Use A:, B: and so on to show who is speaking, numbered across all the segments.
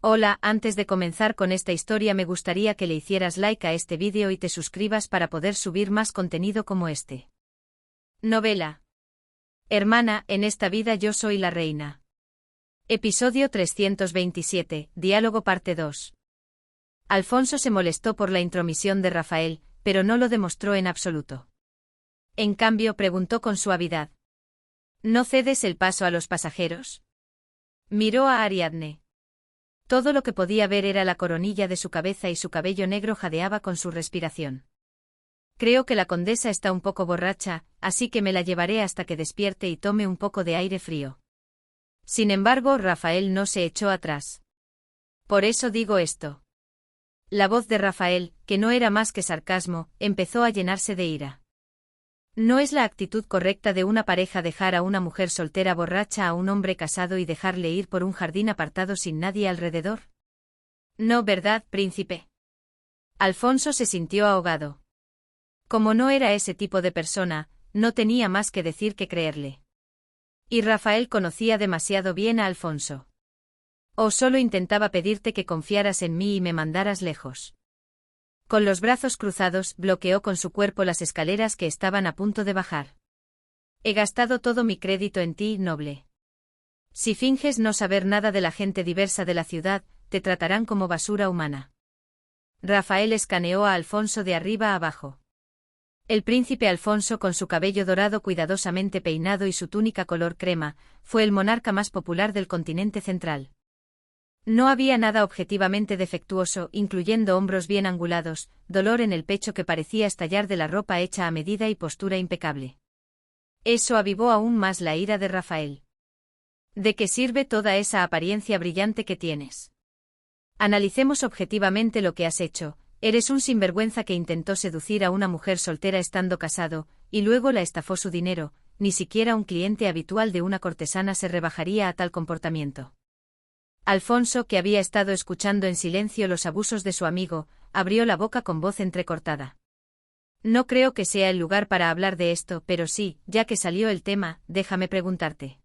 A: Hola, antes de comenzar con esta historia me gustaría que le hicieras like a este vídeo y te suscribas para poder subir más contenido como este. Novela. Hermana, en esta vida yo soy la reina. Episodio 327, Diálogo parte 2. Alfonso se molestó por la intromisión de Rafael, pero no lo demostró en absoluto. En cambio, preguntó con suavidad. ¿No cedes el paso a los pasajeros? Miró a Ariadne. Todo lo que podía ver era la coronilla de su cabeza y su cabello negro jadeaba con su respiración. Creo que la condesa está un poco borracha, así que me la llevaré hasta que despierte y tome un poco de aire frío. Sin embargo, Rafael no se echó atrás. Por eso digo esto. La voz de Rafael, que no era más que sarcasmo, empezó a llenarse de ira. ¿No es la actitud correcta de una pareja dejar a una mujer soltera borracha a un hombre casado y dejarle ir por un jardín apartado sin nadie alrededor? No, ¿verdad, príncipe? Alfonso se sintió ahogado. Como no era ese tipo de persona, no tenía más que decir que creerle. Y Rafael conocía demasiado bien a Alfonso. O solo intentaba pedirte que confiaras en mí y me mandaras lejos. Con los brazos cruzados, bloqueó con su cuerpo las escaleras que estaban a punto de bajar. He gastado todo mi crédito en ti, noble. Si finges no saber nada de la gente diversa de la ciudad, te tratarán como basura humana. Rafael escaneó a Alfonso de arriba a abajo. El príncipe Alfonso, con su cabello dorado cuidadosamente peinado y su túnica color crema, fue el monarca más popular del continente central. No había nada objetivamente defectuoso, incluyendo hombros bien angulados, dolor en el pecho que parecía estallar de la ropa hecha a medida y postura impecable. Eso avivó aún más la ira de Rafael. ¿De qué sirve toda esa apariencia brillante que tienes? Analicemos objetivamente lo que has hecho. Eres un sinvergüenza que intentó seducir a una mujer soltera estando casado, y luego la estafó su dinero. Ni siquiera un cliente habitual de una cortesana se rebajaría a tal comportamiento. Alfonso, que había estado escuchando en silencio los abusos de su amigo, abrió la boca con voz entrecortada. No creo que sea el lugar para hablar de esto, pero sí, ya que salió el tema, déjame preguntarte.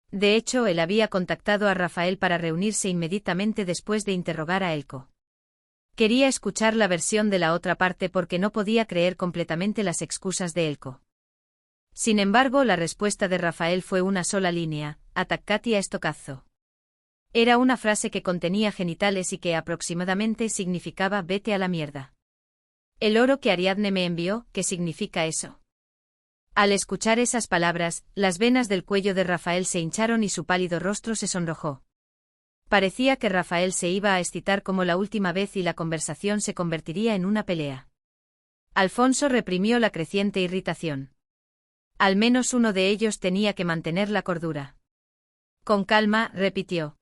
A: De hecho, él había contactado a Rafael para reunirse inmediatamente después de interrogar a Elko. Quería escuchar la versión de la otra parte porque no podía creer completamente las excusas de Elko. Sin embargo, la respuesta de Rafael fue una sola línea: attaccati a sto cazzo. Era una frase que contenía genitales y que aproximadamente significaba vete a la mierda. El oro que Ariadne me envió, ¿qué significa eso? Al escuchar esas palabras, las venas del cuello de Rafael se hincharon y su pálido rostro se sonrojó. Parecía que Rafael se iba a excitar como la última vez y la conversación se convertiría en una pelea. Alfonso reprimió la creciente irritación. Al menos uno de ellos tenía que mantener la cordura. Con calma, repitió.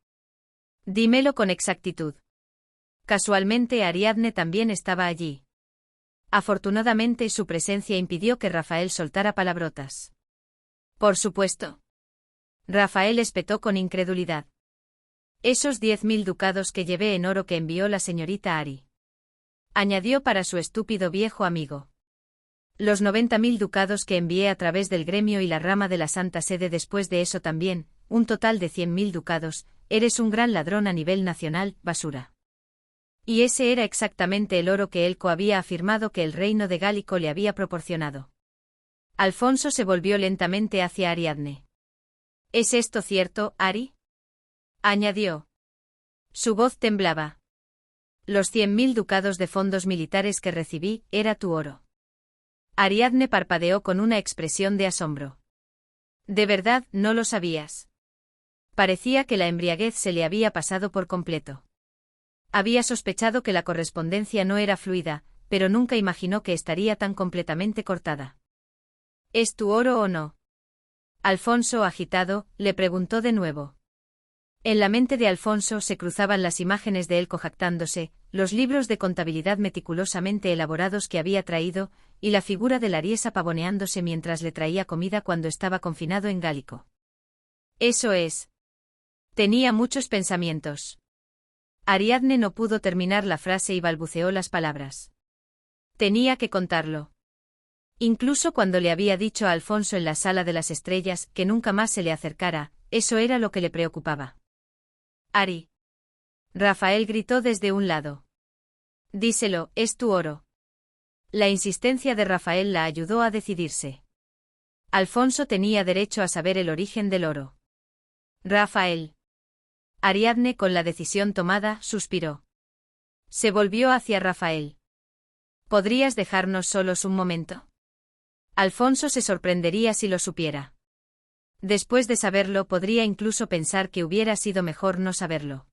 A: Dímelo con exactitud. Casualmente Ariadne también estaba allí. Afortunadamente su presencia impidió que Rafael soltara palabrotas. Por supuesto. Rafael espetó con incredulidad. Esos 10.000 ducados que llevé en oro que envió la señorita Ari. Añadió para su estúpido viejo amigo. Los 90.000 ducados que envié a través del gremio y la rama de la Santa Sede después de eso también, un total de 100.000 ducados. Eres un gran ladrón a nivel nacional, basura. Y ese era exactamente el oro que Elko había afirmado que el reino de Gálico le había proporcionado. Alfonso se volvió lentamente hacia Ariadne. ¿Es esto cierto, Ari? Añadió. Su voz temblaba. Los 100.000 ducados de fondos militares que recibí, era tu oro. Ariadne parpadeó con una expresión de asombro. ¿De verdad, no lo sabías? Parecía que la embriaguez se le había pasado por completo. Había sospechado que la correspondencia no era fluida, pero nunca imaginó que estaría tan completamente cortada. ¿Es tu oro o no? Alfonso, agitado, le preguntó de nuevo. En la mente de Alfonso se cruzaban las imágenes de él jactándose, los libros de contabilidad meticulosamente elaborados que había traído, y la figura de la Ariesa pavoneándose mientras le traía comida cuando estaba confinado en Gálico. Eso es. Tenía muchos pensamientos. Ariadne no pudo terminar la frase y balbuceó las palabras. Tenía que contarlo. Incluso cuando le había dicho a Alfonso en la sala de las estrellas que nunca más se le acercara, eso era lo que le preocupaba. Ari. Rafael gritó desde un lado. Díselo, es tu oro. La insistencia de Rafael la ayudó a decidirse. Alfonso tenía derecho a saber el origen del oro. Rafael. Ariadne, con la decisión tomada, suspiró. Se volvió hacia Rafael. ¿Podrías dejarnos solos un momento? Alfonso se sorprendería si lo supiera. Después de saberlo, podría incluso pensar que hubiera sido mejor no saberlo.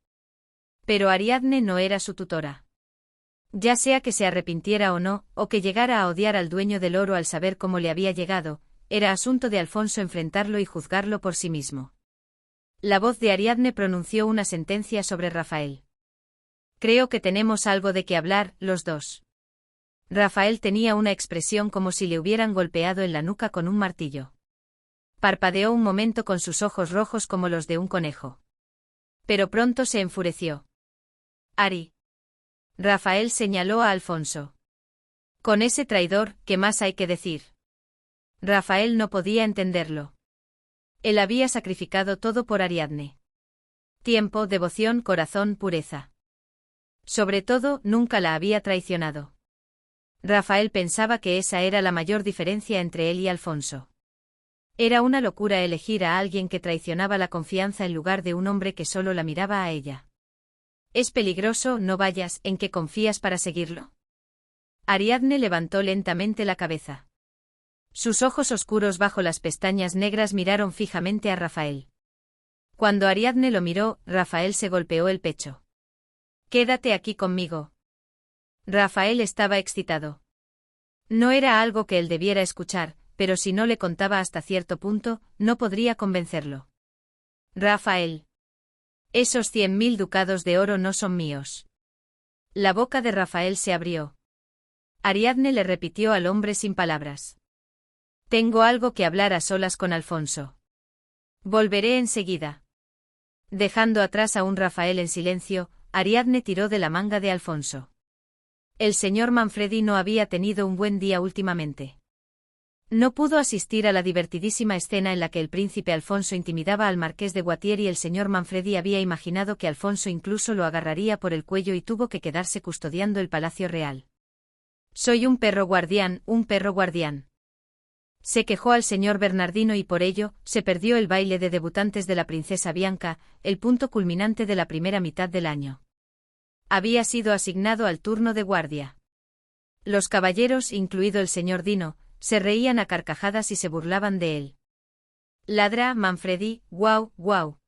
A: Pero Ariadne no era su tutora. Ya sea que se arrepintiera o no, o que llegara a odiar al dueño del oro al saber cómo le había llegado, era asunto de Alfonso enfrentarlo y juzgarlo por sí mismo. La voz de Ariadne pronunció una sentencia sobre Rafael. Creo que tenemos algo de qué hablar, los dos. Rafael tenía una expresión como si le hubieran golpeado en la nuca con un martillo. Parpadeó un momento con sus ojos rojos como los de un conejo. Pero pronto se enfureció. Ari. Rafael señaló a Alfonso. Con ese traidor, ¿qué más hay que decir? Rafael no podía entenderlo. Él había sacrificado todo por Ariadne. Tiempo, devoción, corazón, pureza. Sobre todo, nunca la había traicionado. Rafael pensaba que esa era la mayor diferencia entre él y Alfonso. Era una locura elegir a alguien que traicionaba la confianza en lugar de un hombre que solo la miraba a ella. Es peligroso, no vayas, ¿en qué confías para seguirlo? Ariadne levantó lentamente la cabeza. Sus ojos oscuros bajo las pestañas negras miraron fijamente a Rafael. Cuando Ariadne lo miró, Rafael se golpeó el pecho. Quédate aquí conmigo. Rafael estaba excitado. No era algo que él debiera escuchar, pero si no le contaba hasta cierto punto, no podría convencerlo. Rafael. Esos 100.000 ducados de oro no son míos. La boca de Rafael se abrió. Ariadne le repitió al hombre sin palabras. Tengo algo que hablar a solas con Alfonso. Volveré enseguida. Dejando atrás a un Rafael en silencio, Ariadne tiró de la manga de Alfonso. El señor Manfredi no había tenido un buen día últimamente. No pudo asistir a la divertidísima escena en la que el príncipe Alfonso intimidaba al marqués de Guatier y el señor Manfredi había imaginado que Alfonso incluso lo agarraría por el cuello y tuvo que quedarse custodiando el palacio real. Soy un perro guardián, un perro guardián. Se quejó al señor Bernardino y por ello, se perdió el baile de debutantes de la princesa Bianca, el punto culminante de la primera mitad del año. Había sido asignado al turno de guardia. Los caballeros, incluido el señor Dino, se reían a carcajadas y se burlaban de él. Ladra, Manfredi, guau, guau.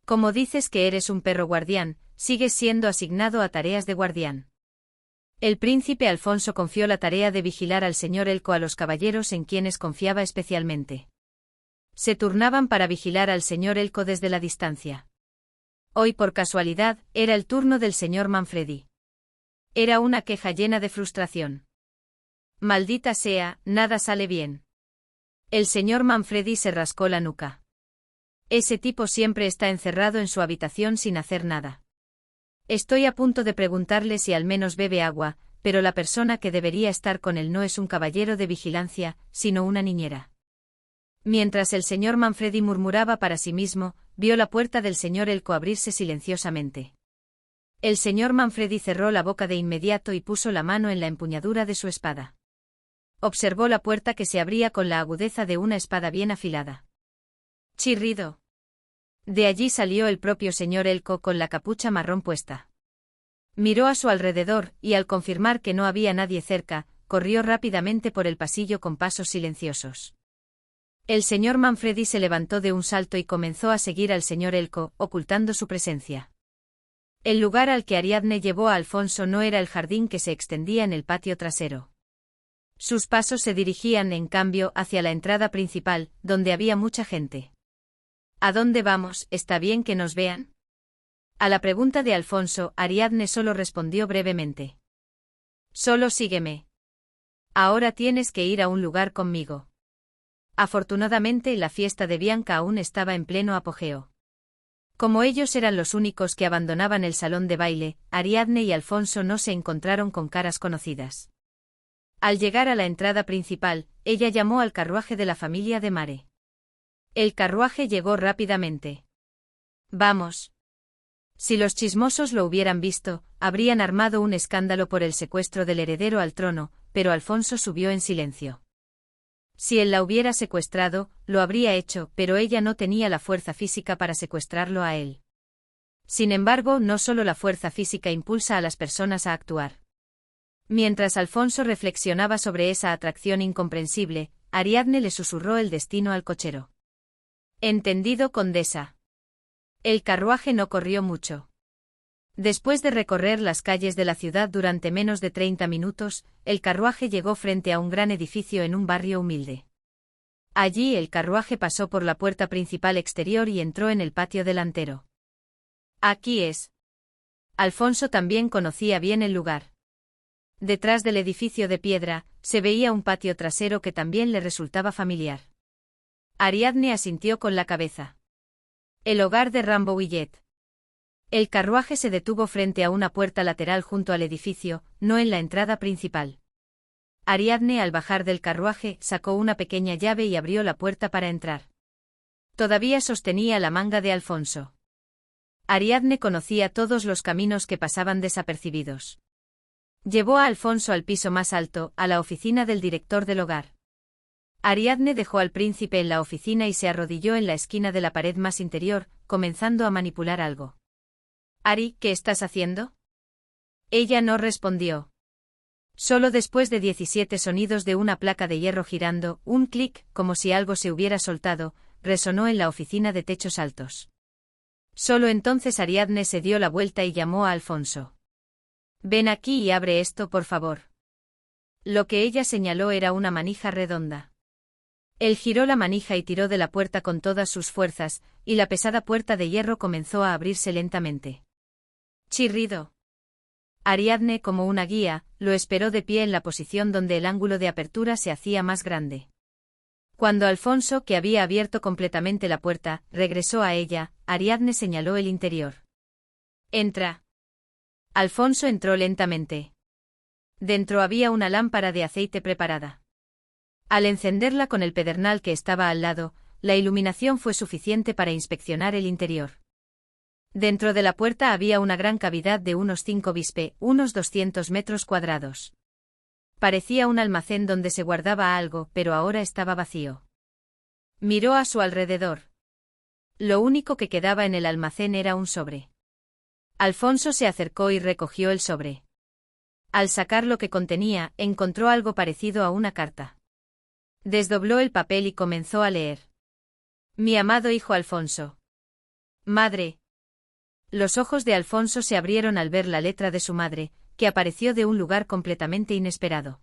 A: Como dices que eres un perro guardián, sigues siendo asignado a tareas de guardián. El príncipe Alfonso confió la tarea de vigilar al señor Elco a los caballeros en quienes confiaba especialmente. Se turnaban para vigilar al señor Elco desde la distancia. Hoy, por casualidad, era el turno del señor Manfredi. Era una queja llena de frustración. Maldita sea, nada sale bien. El señor Manfredi se rascó la nuca. Ese tipo siempre está encerrado en su habitación sin hacer nada. Estoy a punto de preguntarle si al menos bebe agua, pero la persona que debería estar con él no es un caballero de vigilancia, sino una niñera. Mientras el señor Manfredi murmuraba para sí mismo, vio la puerta del señor Elco abrirse silenciosamente. El señor Manfredi cerró la boca de inmediato y puso la mano en la empuñadura de su espada. Observó la puerta que se abría con la agudeza de una espada bien afilada. Chirrido. De allí salió el propio señor Elco con la capucha marrón puesta. Miró a su alrededor, y al confirmar que no había nadie cerca, corrió rápidamente por el pasillo con pasos silenciosos. El señor Manfredi se levantó de un salto y comenzó a seguir al señor Elco, ocultando su presencia. El lugar al que Ariadne llevó a Alfonso no era el jardín que se extendía en el patio trasero. Sus pasos se dirigían, en cambio, hacia la entrada principal, donde había mucha gente. ¿A dónde vamos? ¿Está bien que nos vean? A la pregunta de Alfonso, Ariadne solo respondió brevemente. Solo sígueme. Ahora tienes que ir a un lugar conmigo. Afortunadamente, la fiesta de Bianca aún estaba en pleno apogeo. Como ellos eran los únicos que abandonaban el salón de baile, Ariadne y Alfonso no se encontraron con caras conocidas. Al llegar a la entrada principal, ella llamó al carruaje de la familia de Mare. El carruaje llegó rápidamente. Vamos. Si los chismosos lo hubieran visto, habrían armado un escándalo por el secuestro del heredero al trono, pero Alfonso subió en silencio. Si él la hubiera secuestrado, lo habría hecho, pero ella no tenía la fuerza física para secuestrarlo a él. Sin embargo, no solo la fuerza física impulsa a las personas a actuar. Mientras Alfonso reflexionaba sobre esa atracción incomprensible, Ariadne le susurró el destino al cochero. Entendido, condesa. El carruaje no corrió mucho. Después de recorrer las calles de la ciudad durante menos de 30 minutos, el carruaje llegó frente a un gran edificio en un barrio humilde. Allí el carruaje pasó por la puerta principal exterior y entró en el patio delantero. Aquí es. Alfonso también conocía bien el lugar. Detrás del edificio de piedra, se veía un patio trasero que también le resultaba familiar. Ariadne asintió con la cabeza. El hogar de Rambouillet. El carruaje se detuvo frente a una puerta lateral junto al edificio, no en la entrada principal. Ariadne, al bajar del carruaje, sacó una pequeña llave y abrió la puerta para entrar. Todavía sostenía la manga de Alfonso. Ariadne conocía todos los caminos que pasaban desapercibidos. Llevó a Alfonso al piso más alto, a la oficina del director del hogar. Ariadne dejó al príncipe en la oficina y se arrodilló en la esquina de la pared más interior, comenzando a manipular algo. «Ari, ¿qué estás haciendo?» Ella no respondió. Solo después de 17 sonidos de una placa de hierro girando, un clic, como si algo se hubiera soltado, resonó en la oficina de techos altos. Solo entonces Ariadne se dio la vuelta y llamó a Alfonso. «Ven aquí y abre esto, por favor». Lo que ella señaló era una manija redonda. Él giró la manija y tiró de la puerta con todas sus fuerzas, y la pesada puerta de hierro comenzó a abrirse lentamente. Chirrido. Ariadne, como una guía, lo esperó de pie en la posición donde el ángulo de apertura se hacía más grande. Cuando Alfonso, que había abierto completamente la puerta, regresó a ella, Ariadne señaló el interior. «Entra». Alfonso entró lentamente. Dentro había una lámpara de aceite preparada. Al encenderla con el pedernal que estaba al lado, la iluminación fue suficiente para inspeccionar el interior. Dentro de la puerta había una gran cavidad de unos 5 bispe, unos 200 metros cuadrados. Parecía un almacén donde se guardaba algo, pero ahora estaba vacío. Miró a su alrededor. Lo único que quedaba en el almacén era un sobre. Alfonso se acercó y recogió el sobre. Al sacar lo que contenía, encontró algo parecido a una carta. Desdobló el papel y comenzó a leer. «Mi amado hijo Alfonso. Madre». Los ojos de Alfonso se abrieron al ver la letra de su madre, que apareció de un lugar completamente inesperado.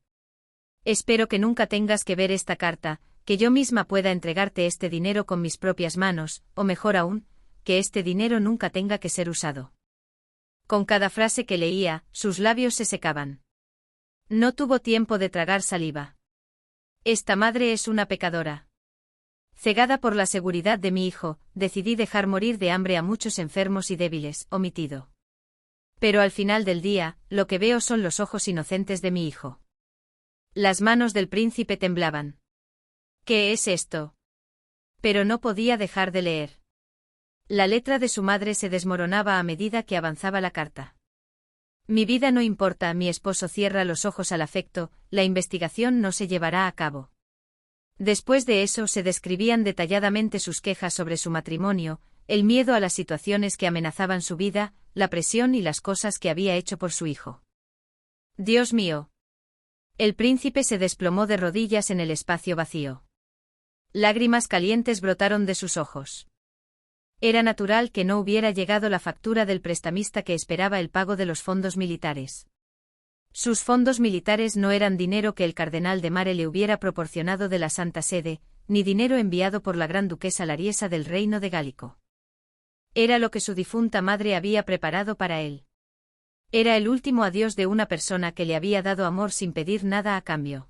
A: «Espero que nunca tengas que ver esta carta, que yo misma pueda entregarte este dinero con mis propias manos, o mejor aún, que este dinero nunca tenga que ser usado». Con cada frase que leía, sus labios se secaban. No tuvo tiempo de tragar saliva. «Esta madre es una pecadora. Cegada por la seguridad de mi hijo, decidí dejar morir de hambre a muchos enfermos y débiles, omitido. Pero al final del día, lo que veo son los ojos inocentes de mi hijo». Las manos del príncipe temblaban. «¿Qué es esto?». Pero no podía dejar de leer. La letra de su madre se desmoronaba a medida que avanzaba la carta. «Mi vida no importa», mi esposo cierra los ojos al afecto, la investigación no se llevará a cabo. Después de eso se describían detalladamente sus quejas sobre su matrimonio, el miedo a las situaciones que amenazaban su vida, la presión y las cosas que había hecho por su hijo. «Dios mío». El príncipe se desplomó de rodillas en el espacio vacío. Lágrimas calientes brotaron de sus ojos. Era natural que no hubiera llegado la factura del prestamista que esperaba el pago de los fondos militares. Sus fondos militares no eran dinero que el cardenal de Mare le hubiera proporcionado de la Santa Sede, ni dinero enviado por la gran duquesa Lariesa del reino de Gálico. Era lo que su difunta madre había preparado para él. Era el último adiós de una persona que le había dado amor sin pedir nada a cambio.